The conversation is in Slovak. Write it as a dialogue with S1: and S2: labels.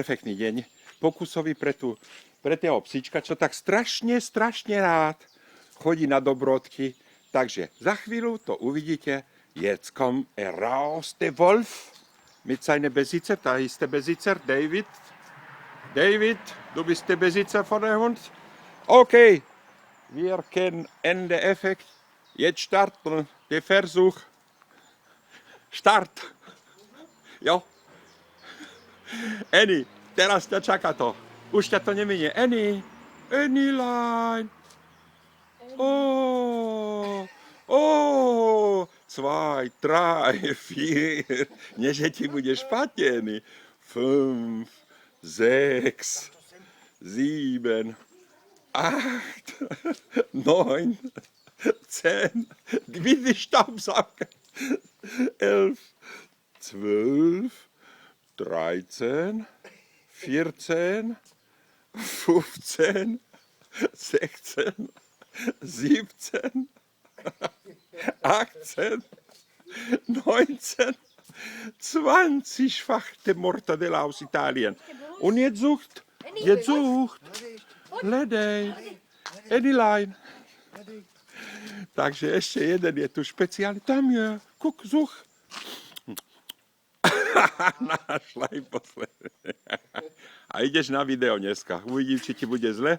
S1: perfektný deň, pokusový pre toho psíčka, čo tak strašne rád chodí na dobrodky. Takže za chvíľu to uvidíte. Jetzt kommt raus der Wolf mit seinem Besitzer. Da ist der Besitzer, David. David, du bist der Besitzer von dem Hund. Okay, wir kennen Ende Effekt. Jetzt starten der Versuch. Start. Jo. Eni, teraz ťa čaká to. Už ťa to neminie. Eni, Enilein. Oh, oh, 2, 3, 4. Nie, že ti bude špatne, Eni. 5, 6, 7, 8, 9, 10. Wie die Staubsauger. 11, 12, 13, 14, 15, 16, 17, 18, 19, 20-fach der Mortadella aus Italien. Und jetzt sucht, Ledej, Edilein. Takže ešte jeden je tu špeciálny. Tam je, kuk, zuch. Našla i posledný. A ideš na video dneska. Uvidím, či ti bude zle.